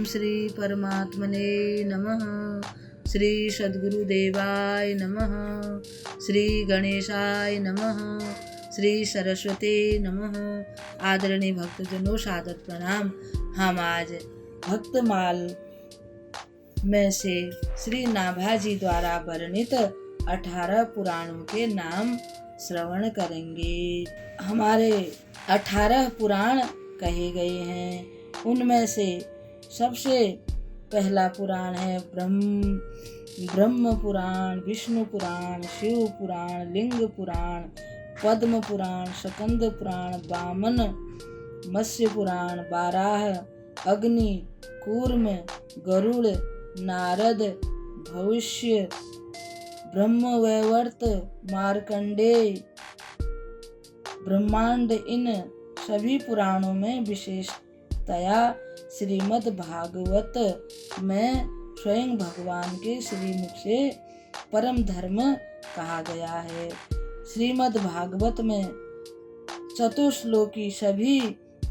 श्री परमात्मने नमः। श्री सद्गुरुदेवाय नमः। श्री गणेशाय नमः। श्री सरस्वती नमः। आदरणीय भक्तजनों, सादर प्रणाम। हम आज भक्तमाल में से श्री नाभाजी द्वारा वर्णित 18 पुराणों के नाम श्रवण करेंगे। हमारे 18 पुराण कहे गए हैं। उनमें से सबसे पहला पुराण है ब्रह्म पुराण, विष्णु पुराण, शिव पुराण, लिंग पुराण, पद्म पुराण, स्कंद पुराण, वामन, मत्स्य पुराण, बाराह, अग्नि, कूर्म, गरुड़, नारद, भविष्य, ब्रह्मवैवर्त, मार्कंडेय, ब्रह्मांड। इन सभी पुराणों में विशेषतया श्रीमद् भागवत में स्वयं भगवान के श्रीमुख से परम धर्म कहा गया है। श्रीमद् भागवत में चतुश्लोकी सभी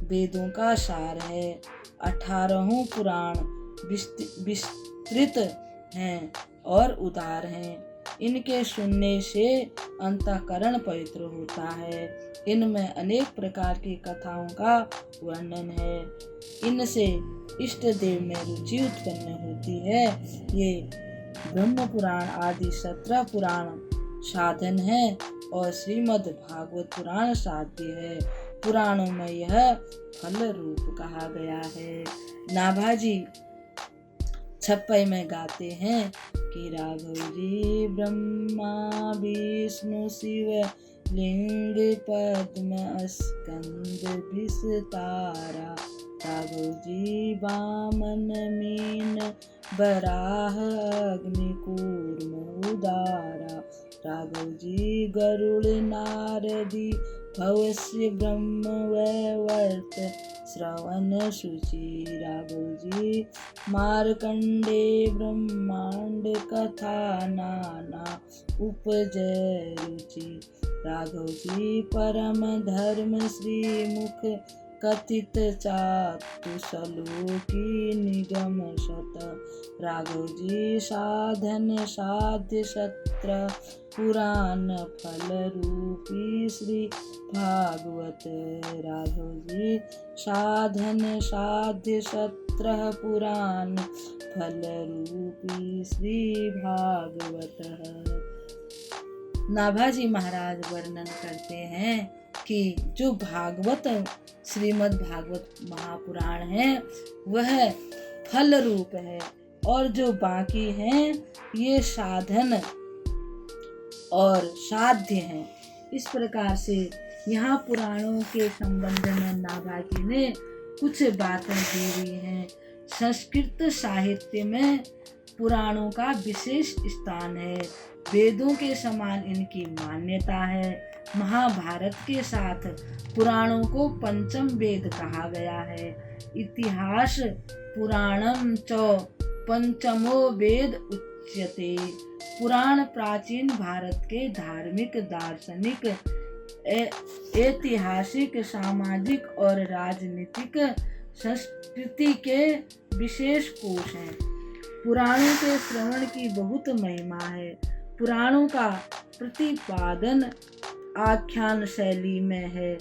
वेदों का सार है। 18 पुराण विस्तृत हैं और उदार हैं। इनके सुनने से अंतःकरण पवित्र होता है। इनमें अनेक प्रकार की कथाओं का वर्णन है। इनसे इष्ट देव में रुचि उत्पन्न होती है। ये ब्रह्म पुराण आदि 17 पुराण साधन है और श्रीमद् भागवत पुराण साध्य है। पुराणों में यह फल रूप कहा गया है। नाभाजी छप्पई में गाते हैं कि राघव जी ब्रह्मा विष्णु शिव लिंग पद्म स्कंद विस्तारा, राघव जी वामन मीन बराह अग्नि कूर्म उदारा, राघव जी गरुड़ नारदी भवस्य ब्रह्म वैवर्त श्रवण शुचि, राघव जी मार्कंडे ब्रह्मांड कथा नाना उपजय रुचि, राघव जी परम धर्म श्रीमुख कथित चातुश्लोकी निगम शत, राघव जी साधन साध्य सत्र पुराण फल रूपी श्री भागवत, राघव जी साधन साध्य सत्र पुराण फल रूपी श्री भागवत। नाभाजी महाराज वर्णन करते हैं कि जो भागवत श्रीमद् भागवत महापुराण है वह फल रूप है और जो बाकी हैं ये साधन और साध्य हैं। इस प्रकार से यहाँ पुराणों के संबंध में नाभाजी ने कुछ बातें दी हुई हैं। संस्कृत साहित्य में पुराणों का विशेष स्थान है। वेदों के समान इनकी मान्यता है। महाभारत के साथ पुराणों को पंचम वेद कहा गया है। इतिहास पुराणम च पंचमो वेद उच्यते। पुराण प्राचीन भारत के धार्मिक, दार्शनिक, ऐतिहासिक, सामाजिक और राजनीतिक संस्कृति के विशेष कोश हैं। पुराणों के श्रवण की बहुत महिमा है। पुराणों का प्रतिपादन आख्यान शैली में है,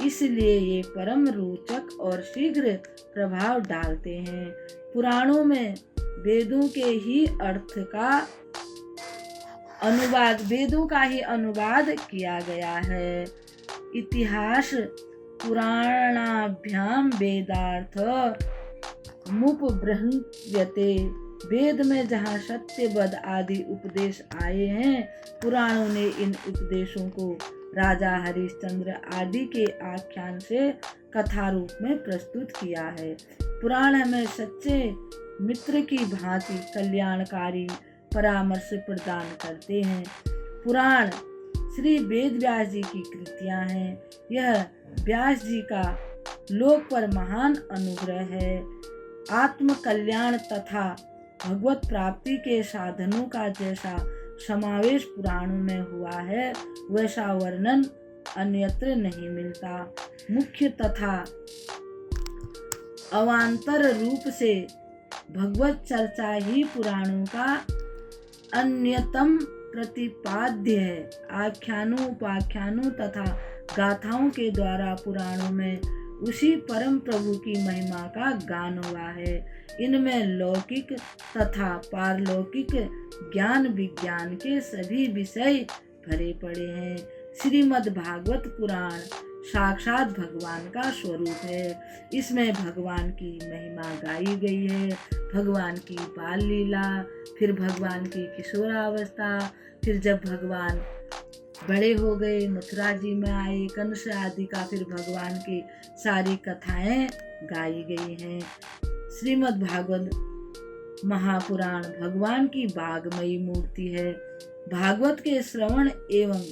इसलिए ये परम रोचक और शीघ्र प्रभाव डालते हैं। पुराणों में वेदों का ही अनुवाद किया गया है। इतिहास पुराणाभ्याम वेदार्थ मुपबृह्यते। वेद में जहाँ सत्यवद आदि उपदेश आए हैं, पुराणों ने इन उपदेशों को राजा हरिश्चंद्र आदि के आख्यान से कथा रूप में प्रस्तुत किया है। पुराण हमें सच्चे मित्र की भांति कल्याणकारी परामर्श प्रदान करते हैं। पुराण श्री वेद व्यास जी की कृतियां हैं। यह व्यास जी का लोक पर महान अनुग्रह है। आत्म कल्याण तथा भगवत प्राप्ति के साधनों का जैसा समावेश पुराणों में हुआ है, वैसा वर्णन अन्यत्र नहीं मिलता। मुख्य तथा अवान्तर रूप से भगवत चर्चा ही पुराणों का अन्यतम प्रतिपाद्य है। आख्यानों, उपाख्यानों तथा गाथाओं के द्वारा पुराणों में उसी परम प्रभु की महिमा का गान हुआ है। इनमें लौकिक तथा पारलौकिक ज्ञान विज्ञान के सभी विषय भरे पड़े हैं। श्रीमद् भागवत पुराण साक्षात भगवान का स्वरूप है। इसमें भगवान की महिमा गाई गई है। भगवान की बाल लीला, फिर भगवान की किशोरावस्था, फिर जब भगवान बड़े हो गए, मथुरा जी में आए, कंस आदि का, फिर भगवान की सारी कथाएं गाई गई हैं। श्रीमद् भागवत महापुराण भगवान की बागमयी मूर्ति है। भागवत के श्रवण एवं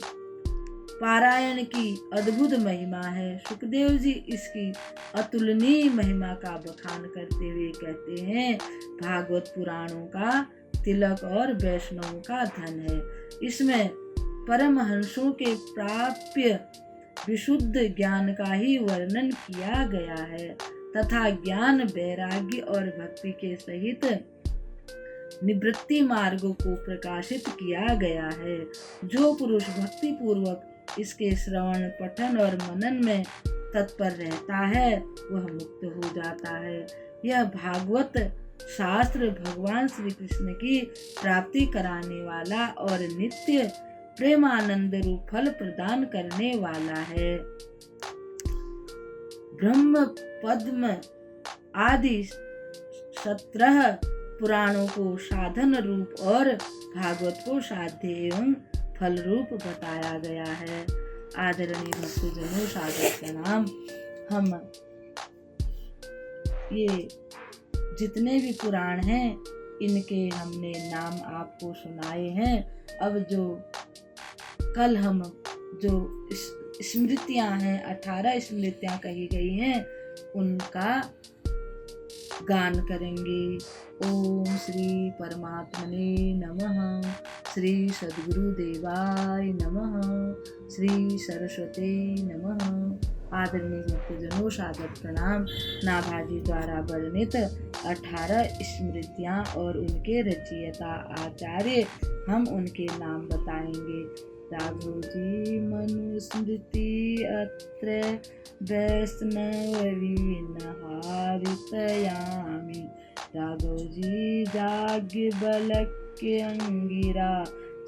पारायण की अद्भुत महिमा है। सुखदेव जी इसकी अतुलनीय महिमा का बखान करते हुए कहते हैं, भागवत पुराणों का तिलक और वैष्णवों का धन है। इसमें परमहंसों के प्राप्य विशुद्ध ज्ञान का ही वर्णन किया गया है तथा ज्ञान, वैराग्य और भक्ति के सहित निवृत्ति मार्गों को प्रकाशित किया गया है। जो पुरुष भक्ति पूर्वक इसके श्रवण, पठन और मनन में तत्पर रहता है वह मुक्त हो जाता है। यह भागवत शास्त्र भगवान श्री कृष्ण की प्राप्ति कराने वाला और नित्य प्रेमानंद रूप फल प्रदान करने वाला है। ब्रह्म, पद्म आदि 17 पुराणों को साधन रूप और भागवत को साध्य एवं फल रूप बताया गया है। आदरणीय भक्तजनों, सादर प्रणाम। हम ये जितने भी पुराण हैं इनके हमने नाम आपको सुनाए हैं। अब जो कल हम जो स्मृतियां हैं, 18 स्मृतियां कही गई हैं, उनका गान करेंगे। ओम श्री परमात्मने नमः। श्री सद्गुरु देवाय नमः। श्री सरस्वती नमः। आदरणीय भक्तजनों, सादर प्रणाम। नाभाजी द्वारा वर्णित 18 स्मृतियां और उनके रचयिता आचार्य, हम उनके नाम बताएंगे। राघव जी मनुस्मृति अत्र वैष्णवीनहारितयामि। राघव जी याज्ञवल्क्य अंगिरा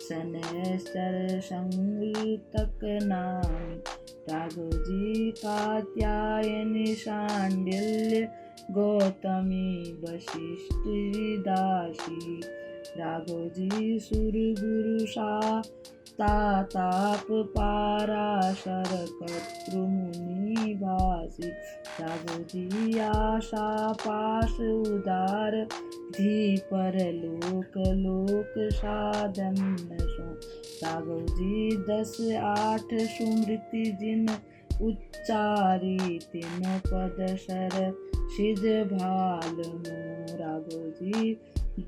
शनैश्चर संवृतक नामि। राघव जी कात्यायनी शाण्डिल्य गौतमी वशिष्ठ दासी। राघव जी सुरगुरु सा ताताप पाराशर कर्तृमुनि भासी। राघव जी आशा पाश उदार धी पर लोक लोक साधन सो। राघव जी 10-8 सुमृति जिन उच्चारी, तिन पद सर सिज भाल मो। राघव जी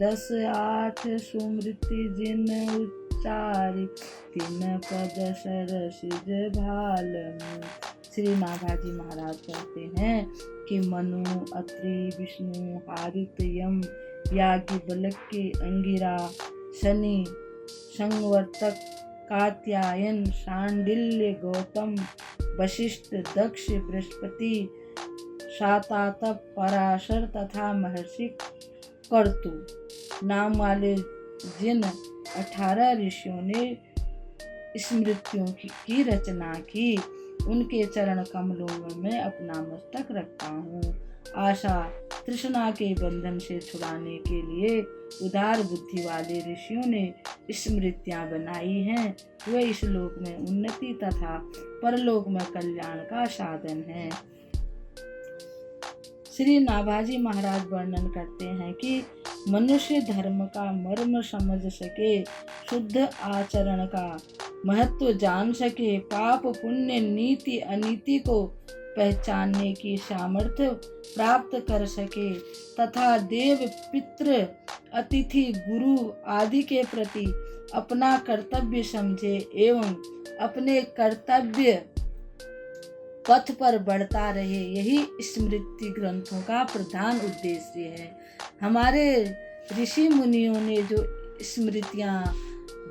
10-8 सुमृति जिन उच्चारी, तिन पद सर सिज भाल मो। श्री नाभाजी महाराज कहते हैं कि मनु, अत्रि, विष्णु, हारित, यम, याज्ञवल्क्य, अंगिरा, शनि, संवर्तक, कात्यायन, शांडिल्य, गौतम, वशिष्ठ, दक्ष, बृहस्पति, शातातप, पराशर तथा महर्षि कर्तु नाम वाले जिन 18 ऋषियों ने स्मृतियों की रचना की, उनके चरण कमलों में अपना मस्तक रखता हूँ। आशा तृष्णा के बंधन से छुड़ाने के लिए उदार बुद्धि वाले ऋषियों ने स्मृतियाँ बनाई हैं। वे इस लोक में उन्नति तथा परलोक में कल्याण का साधन है। श्री नाभाजी महाराज वर्णन करते हैं कि मनुष्य धर्म का मर्म समझ सके, शुद्ध आचरण का महत्व जान सके, पाप पुण्य नीति अनीति को पहचानने की सामर्थ्य प्राप्त कर सके तथा देव पितृ अतिथि गुरु आदि के प्रति अपना कर्तव्य समझे एवं अपने कर्तव्य पथ पर बढ़ता रहे, यही स्मृति ग्रंथों का प्रधान उद्देश्य है। हमारे ऋषि मुनियों ने जो स्मृतियाँ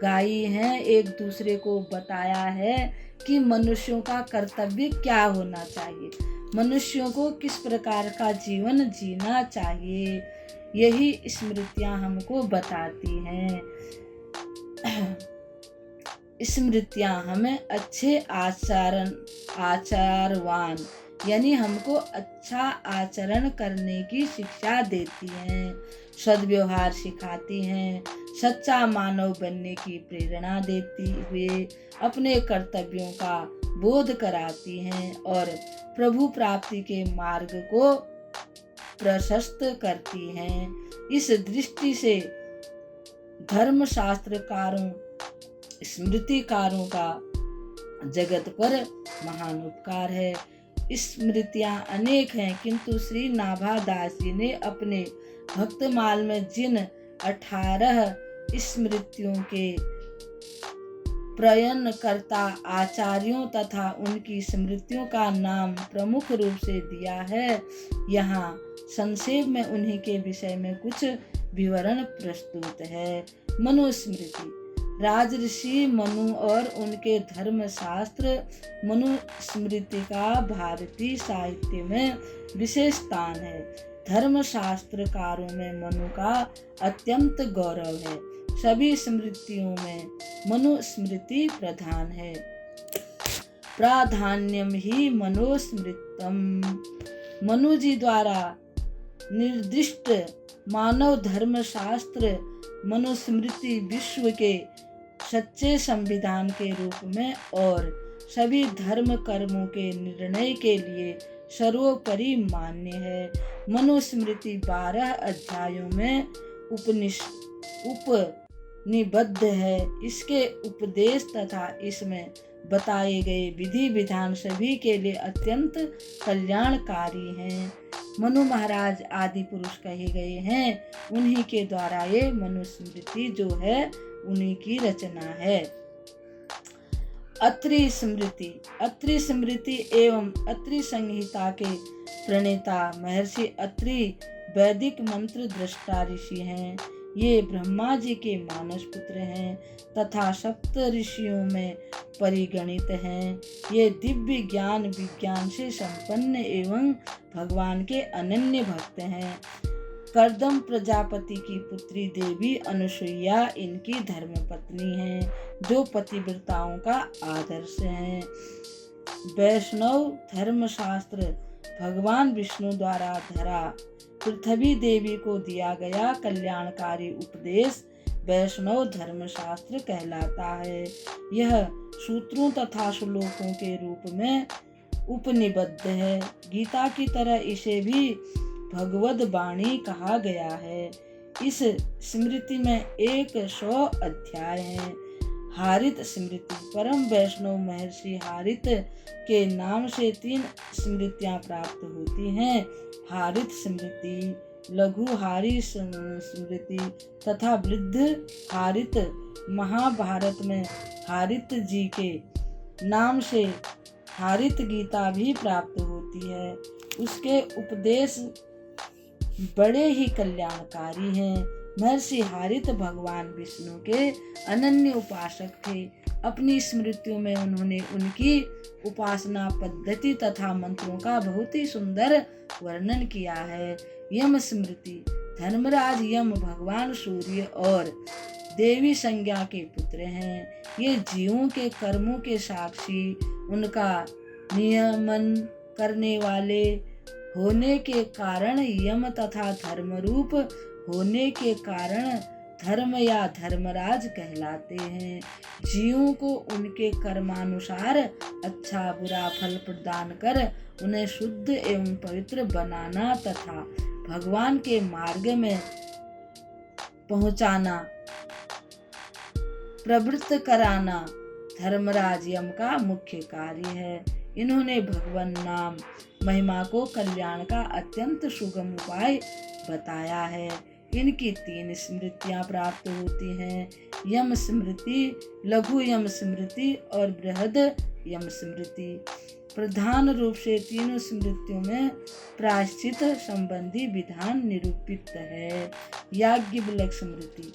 गाई हैं, एक दूसरे को बताया है कि मनुष्यों का कर्तव्य क्या होना चाहिए, मनुष्यों को किस प्रकार का जीवन जीना चाहिए, यही स्मृतियाँ हमको बताती हैं। स्मृतियाँ हमें अच्छे आचारवान यानी हमको अच्छा आचरण करने की शिक्षा देती हैं, सद्व्यवहार सिखाती हैं, सच्चा मानव बनने की प्रेरणा देती हुए अपने कर्तव्यों का बोध कराती हैं और प्रभु प्राप्ति के मार्ग को प्रशस्त करती हैं। इस दृष्टि से धर्मशास्त्रकारों स्मृतिकारों का जगत पर महान उपकार है। स्मृतियाँ अनेक हैं, किंतु श्री नाभादास जी ने अपने भक्तमाल में जिन 18 स्मृतियों के प्रयनकर्ता आचार्यों तथा उनकी स्मृतियों का नाम प्रमुख रूप से दिया है, यहाँ संक्षेप में उन्हीं के विषय में कुछ विवरण प्रस्तुत है। मनुस्मृति। राजऋषि मनु और उनके धर्मशास्त्र मनुस्मृति का भारतीय साहित्य में विशेष स्थान है। धर्मशास्त्रकारों में मनु का अत्यंत गौरव है। सभी स्मृतियों में मनुस्मृति प्रधान है। प्राधान्यम ही मनुस्मृतम। मनु जी द्वारा निर्दिष्ट मानव धर्मशास्त्र मनुस्मृति विश्व के सच्चे संविधान के रूप में और सभी धर्म कर्मों के निर्णय के लिए सर्वोपरि मान्य है। मनुस्मृति 12 अध्यायों में उपनिबद्ध है। इसके उपदेश तथा इसमें बताए गए विधि विधान सभी के लिए अत्यंत कल्याणकारी हैं। मनु महाराज आदि पुरुष कहे गए हैं, उन्हीं के द्वारा ये मनुस्मृति जो है उन्हीं की रचना है। अत्रि स्मृति। अत्रि स्मृति एवं अत्रि संहिता के प्रणेता महर्षि अत्रि वैदिक मंत्र दृष्टा ऋषि हैं। ये ब्रह्मा जी के मानस पुत्र हैं तथा सप्त ऋषियों में परिगणित हैं। ये दिव्य ज्ञान विज्ञान से संपन्न एवं भगवान के अनन्य भक्त हैं। कर्दम प्रजापति की पुत्री देवी अनुसुईया इनकी धर्मपत्नी हैं, जो पतिव्रताओं का आदर्श हैं। वैष्णव धर्मशास्त्र भगवान विष्णु द्वारा धरा पृथ्वी देवी को दिया गया कल्याणकारी उपदेश वैष्णव धर्मशास्त्र कहलाता है। यह सूत्रों तथा श्लोकों के रूप में उपनिबद्ध है। गीता की तरह इसे भी भगवद वाणी कहा गया है। इस स्मृति में 100 अध्याय हैं। हारित स्मृति। परम वैष्णव महर्षि हारित के नाम से 3 स्मृतियां प्राप्त होती हैं। हारित स्मृति, लघु हारी स्मृति तथा वृद्ध हारित। महाभारत में हारित जी के नाम से हारित गीता भी प्राप्त होती है। उसके उपदेश बड़े ही कल्याणकारी हैं। महर्षि हारित भगवान विष्णु के अनन्य उपासक थे। अपनी स्मृतियों में उन्होंने उनकी उपासना पद्धति तथा मंत्रों का बहुत ही सुंदर वर्णन किया है। यम स्मृति। धर्मराज यम भगवान सूर्य और देवी संज्ञा के पुत्र हैं। ये जीवों के कर्मों के साक्षी, उनका नियमन करने वाले होने के कारण यम तथा धर्मरूप होने के कारण धर्म या धर्मराज कहलाते हैं। जीवों को उनके कर्मानुसार अच्छा बुरा फल प्रदान कर उन्हें शुद्ध एवं पवित्र बनाना तथा भगवान के मार्ग में पहुंचाना, प्रवृत्त कराना धर्मराज यम का मुख्य कार्य है। इन्होंने भगवान नाम महिमा को कल्याण का अत्यंत सुगम उपाय बताया है। इनकी 3 स्मृतियां प्राप्त होती हैं। यम स्मृति, लघु यम स्मृति और बृहद यम स्मृति। प्रधान रूप से तीनों स्मृतियों में प्रायश्चित संबंधी विधान निरूपित है। याज्ञवल्क्य स्मृति।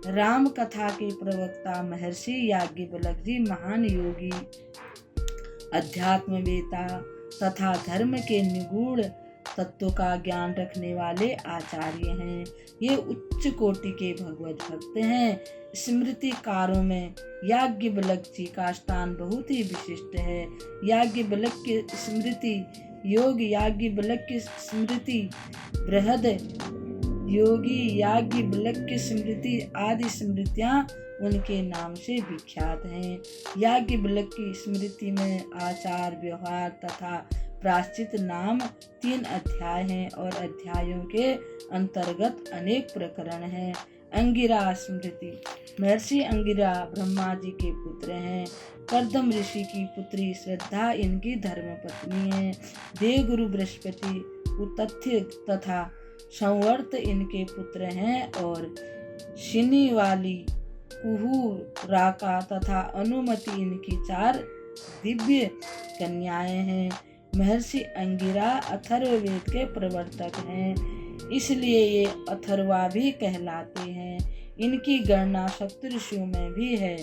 राम कथा के प्रवक्ता महर्षि याज्ञवल्क्य जी महान योगी, अध्यात्मवेता तथा धर्म के निगूढ़ तत्व का ज्ञान रखने वाले आचार्य हैं। ये उच्च कोटि के भगवत भक्त हैं। स्मृतिकारों में याज्ञवल्क्य जी का स्थान बहुत ही विशिष्ट है। याज्ञवल्क्य स्मृति योग, याज्ञवल्क्य स्मृति बृहद योगी, याज्ञवल्क्य स्मृति आदि स्मृतियां उनके नाम से विख्यात हैं। याज्ञवल्क्य स्मृति में आचार, व्यवहार तथा प्रायश्चित नाम 3 अध्याय हैं और अध्यायों के अंतर्गत अनेक प्रकरण हैं। अंगिरा स्मृति। महर्षि अंगिरा ब्रह्मा जी के पुत्र हैं। कर्दम ऋषि की पुत्री श्रद्धा इनकी धर्मपत्नी है। देवगुरु बृहस्पति, उतथ्य तथा संवर्त इनके पुत्र हैं और शिनी वाली, कुहू, राका तथा अनुमति इनकी 4 दिव्य कन्याएं हैं। महर्षि अंगिरा अथर्ववेद के प्रवर्तक हैं, इसलिए ये अथर्वा भी कहलाते हैं। इनकी गणना सप्तऋषियों में भी है।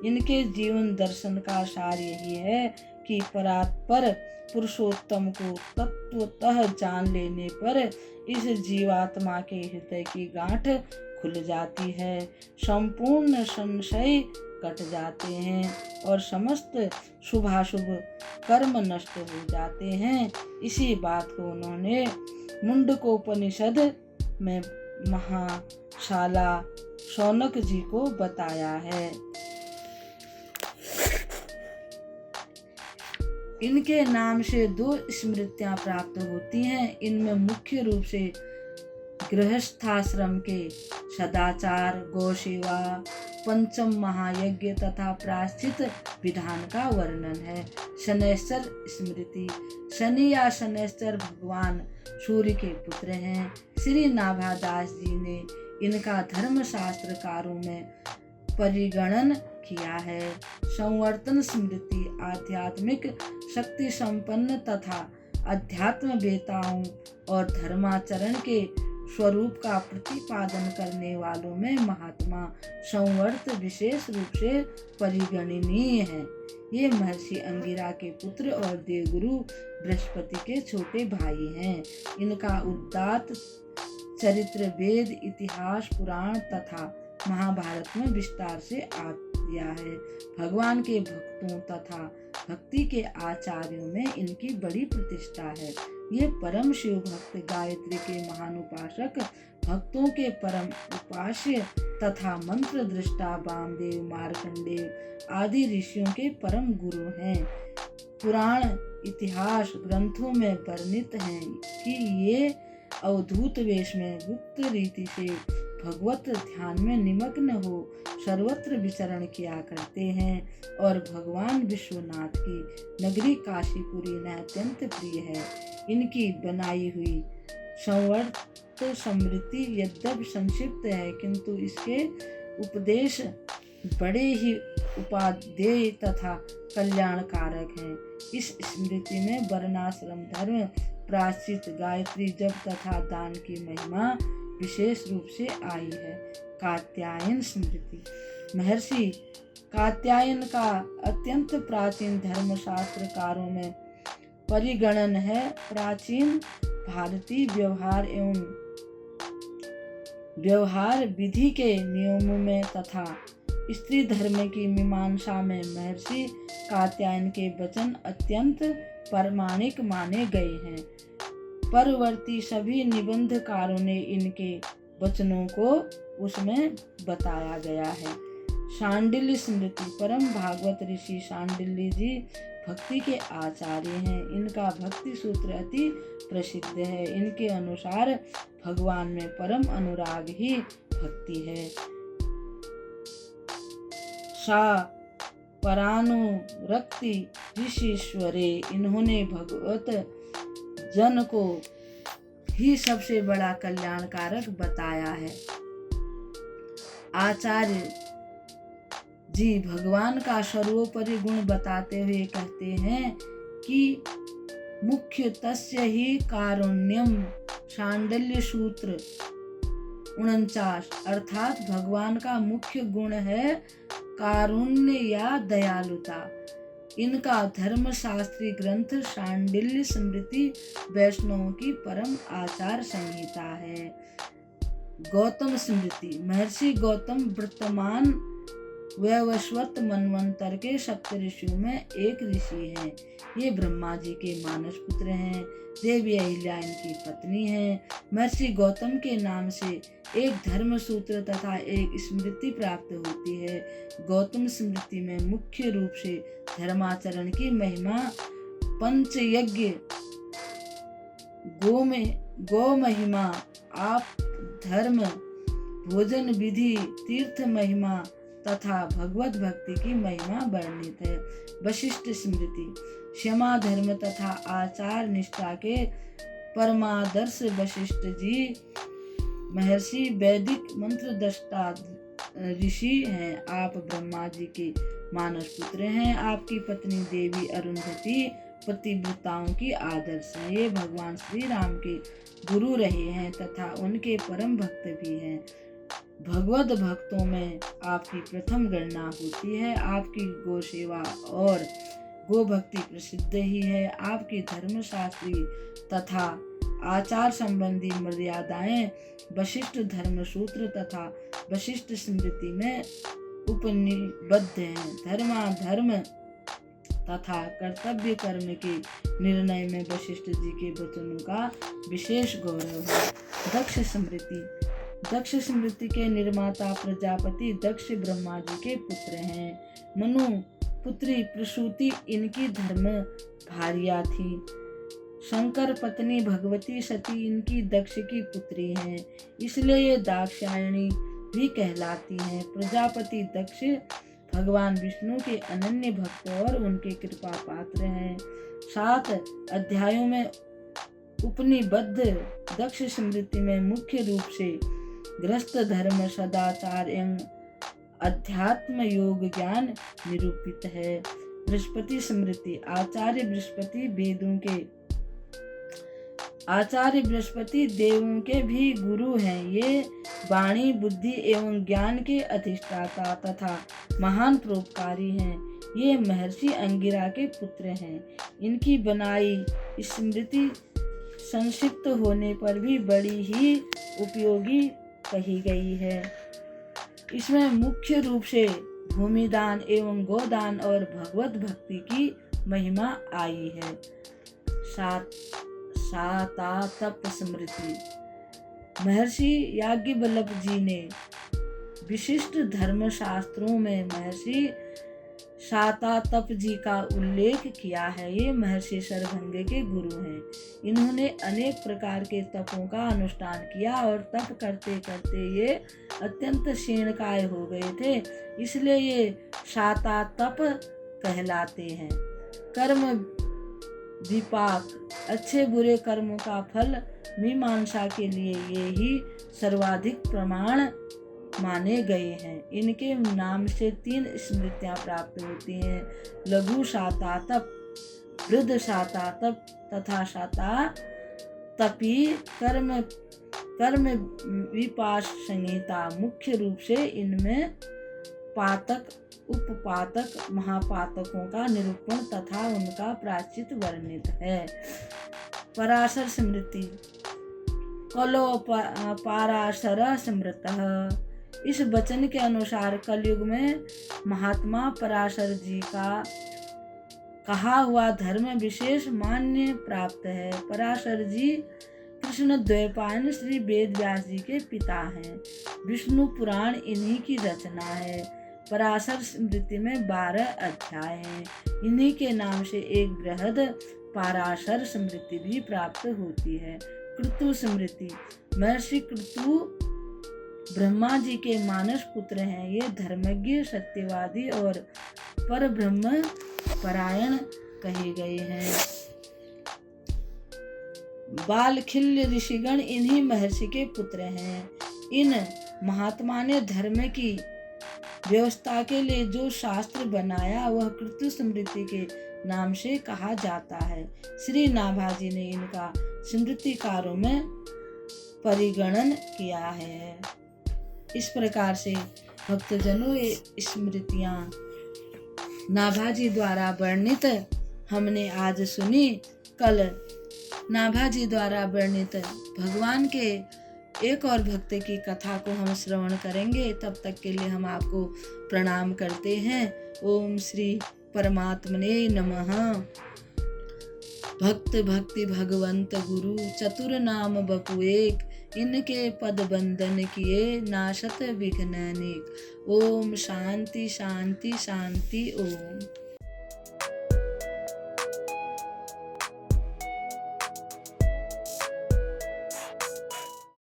इनके जीवन दर्शन का सार यही है कि परात्पर पुरुषोत्तम को तत्वतः जान लेने पर इस जीवात्मा के हृदय की गांठ खुल जाती है, संपूर्ण संशय कट जाते हैं और समस्त शुभाशुभ कर्म नष्ट हो जाते हैं। इसी बात को उन्होंने मुंडकोपनिषद में महाशाला शौनक जी को बताया है। इनके नाम से 2 स्मृतियां प्राप्त होती हैं। इनमें मुख्य रूप से गृहस्थाश्रम के सदाचार, गौसेवा, पंचम महायज्ञ तथा प्रायश्चित विधान का वर्णन है। शनैश्चर स्मृति। शनि या शनैश्चर भगवान सूर्य के पुत्र हैं। श्री नाभादास जी ने इनका धर्मशास्त्रकारों में परिगणन किया है। संवर्तन स्मृति। आध्यात्मिक शक्ति संपन्न तथा अध्यात्मवेताओं और धर्माचरण के स्वरूप का प्रतिपादन करने वालों में महात्मा संवर्त विशेष रूप से परिगणनीय है। ये महर्षि अंगिरा के पुत्र और देवगुरु बृहस्पति के छोटे भाई हैं। इनका उदात्त चरित्र वेद, इतिहास, पुराण तथा महाभारत में विस्तार से दिया है। भगवान के भक्तों तथा भक्ति के आचार्यों में इनकी बड़ी प्रतिष्ठा है। ये परम शिव भक्त, गायत्री के महान उपासक, भक्तों के परम उपास्य तथा मंत्र दृष्टा वामदेव, मार्कंडेय आदि ऋषियों के परम गुरु हैं। पुराण इतिहास ग्रंथों में वर्णित है कि ये अवधूत वेश में गुप्त रीति से भगवत ध्यान में निमग्न हो सर्वत्र विचरण किया करते हैं और भगवान विश्वनाथ की नगरी काशीपुरी न अत्यंत प्रिय है। इनकी बनाई हुई संवर्त स्मृति यद्यपि संक्षिप्त है, किंतु इसके उपदेश बड़े ही उपादेय तथा कल्याणकारक हैं। इस स्मृति में वर्णाश्रम धर्म, प्रायश्चित, गायत्री जप तथा दान की महिमा विशेष रूप से आई है। कात्यायन स्मृति। महर्षि कात्यायन का अत्यंत प्राचीन धर्मशास्त्रकारों में परिगणन है। प्राचीन भारतीय व्यवहार विधि के नियमों में तथा स्त्री धर्म की मीमांसा में महर्षि कात्यायन के वचन अत्यंत प्रामाणिक माने गए हैं। परवर्ती सभी निबंधकारों ने इनके वचनों को उसमें बताया गया है। शांडिल्य स्मृति। परम भागवत ऋषि शांडिल्य जी भक्ति के आचार्य हैं। इनका भक्ति सूत्र अति प्रसिद्ध है। इनके अनुसार भगवान में परम अनुराग ही भक्ति है। सा परानुरक्ति ऋषीश्वरे। इन्होंने भगवत जन को ही सबसे बड़ा कल्याणकारक बताया है। आचार्य जी भगवान का सर्वोपरि गुण बताते हुए कहते हैं कि मुख्य तस्य ही कारुण्यम। शांडिल्य सूत्र 49। अर्थात भगवान का मुख्य गुण है कारुण्य या दयालुता। इनका धर्मशास्त्री ग्रंथ शांडिल्य स्मृति वैष्णवों की परम आचार संहिता है। गौतम स्मृति। महर्षि गौतम वर्तमान वैवस्वत मनवंतर के सप्त ऋषियों में एक ऋषि हैं। ये ब्रह्मा जी के मानस पुत्र हैं। देवी अहिल्या इनकी पत्नी है। महर्षि गौतम के नाम से एक धर्म सूत्र तथा एक स्मृति प्राप्त होती है। गौतम स्मृति में मुख्य रूप से धर्माचरण की महिमा, पंचयज्ञ, गो महिमा, आप धर्म, भोजन विधि, तीर्थ महिमा तथा भगवत भक्ति की महिमा वर्णित है। वशिष्ठ स्मृति। क्षमा, धर्म तथा आचार निष्ठा के परमादर्श वशिष्ठ जी महर्षि वैदिक मंत्र दृष्टा ऋषि हैं। आप ब्रह्मा जी के मानस पुत्र हैं। आपकी पत्नी देवी अरुंधति पतिव्रताओं की आदर्श हैं। ये भगवान श्री राम के गुरु रहे हैं तथा उनके परम भक्त भी हैं। भगवत भक्तों में आपकी प्रथम गणना होती है। आपकी गो सेवा और गो भक्ति प्रसिद्ध ही है। आपकी धर्मशास्त्री तथा आचार संबंधी मर्यादाएं वशिष्ठ धर्म सूत्र तथा वशिष्ठ स्मृति में उपनिबद्ध हैं। धर्म तथा कर्तव्य कर्म के निर्णय में वशिष्ठ जी के वचनों का विशेष गौरव है। दक्ष स्मृति। दक्ष स्मृति के निर्माता प्रजापति दक्ष ब्रह्मा जी के पुत्र हैं। मनु पुत्री प्रसूति इनकी धर्म भार्या थी। शंकर पत्नी भगवती सती इनकी दक्ष की पुत्री हैं, इसलिए ये दाक्षायणी भी कहलाती हैं। प्रजापति दक्ष भगवान विष्णु के अनन्य भक्त और उनके कृपा पात्र हैं। 7 अध्यायों में उपनिबद्ध दक्ष स्मृति में मुख्य रूप से गृहस्थ धर्म, सदाचार एवं अध्यात्म योग ज्ञान निरूपित है। बृहस्पति स्मृति। आचार्य बृहस्पति देवों के भी गुरु हैं। ये वाणी, बुद्धि एवं ज्ञान के अधिष्ठाता तथा महान परोपकारी हैं। ये महर्षि अंगिरा के पुत्र हैं। इनकी बनाई स्मृति संक्षिप्त होने पर भी बड़ी ही उपयोगी कही गई है। इसमें मुख्य रूप से भूमिदान एवं गोदान और भगवत भक्ति की महिमा आई है। शाता तप स्मृति। महर्षि याज्ञवल्क्य जी ने विशिष्ट धर्म शास्त्रों में महर्षि शाता तप जी का उल्लेख किया है। ये महर्षि शरभंग के गुरु हैं। इन्होंने अनेक प्रकार के तपों का अनुष्ठान किया और तप करते करते ये अत्यंत क्षीणकाय हो गए थे, इसलिए ये शाता तप कहलाते हैं। कर्म विपाक। अच्छे बुरे कर्मों का फल मीमांसा के लिए ये ही सर्वाधिक प्रमाण माने गए हैं। इनके नाम से 3 स्मृतियां प्राप्त होती हैं: लघु शातातप, वृद्ध शातातप तथा शातातपी कर्म विपाक संहिता। मुख्य रूप से इनमें पातक, उपपातक, महापातकों का निरूपण तथा उनका प्रायश्चित वर्णित है। पराशर स्मृति। कलो पाराशर स्मृतः। इस वचन के अनुसार कलयुग में महात्मा पराशर जी का कहा हुआ धर्म विशेष मान्य प्राप्त है। पराशर जी कृष्ण द्वैपायन श्री वेद व्यास जी के पिता हैं। विष्णु पुराण इन्हीं की रचना है। पराशर स्मृति में 12 अध्याय हैं। इन्हीं के नाम से एक बृहद पराशर स्मृति भी प्राप्त होती है। क्रतु स्मृति। महर्षि क्रतु ब्रह्मा जी के मानस पुत्र हैं। ये धर्मज्ञ, सत्यवादी और परब्रह्म परायण कहे गए हैं। बालखिल्य ऋषिगण इन्हीं महर्षि के पुत्र हैं। इन महात्मा ने धर्म की व्यवस्था के लिए जो शास्त्र बनाया वह कृत स्मृति के नाम से कहा जाता है। श्री नाभाजी ने इनका स्मृतिकारों में परिगणन किया है। इस प्रकार से भक्तजनों ये स्मृतियां नाभाजी द्वारा वर्णित हमने आज सुनी। कल नाभाजी द्वारा वर्णित भगवान के एक और भक्त की कथा को हम श्रवण करेंगे। तब तक के लिए हम आपको प्रणाम करते हैं। ओम श्री परमात्मने नमः। भक्त भक्ति भगवंत गुरु चतुर नाम बपु एक, इनके पद बंदन किए नाशत विघ्न अनेक। ओम शांति शांति शांति ओम।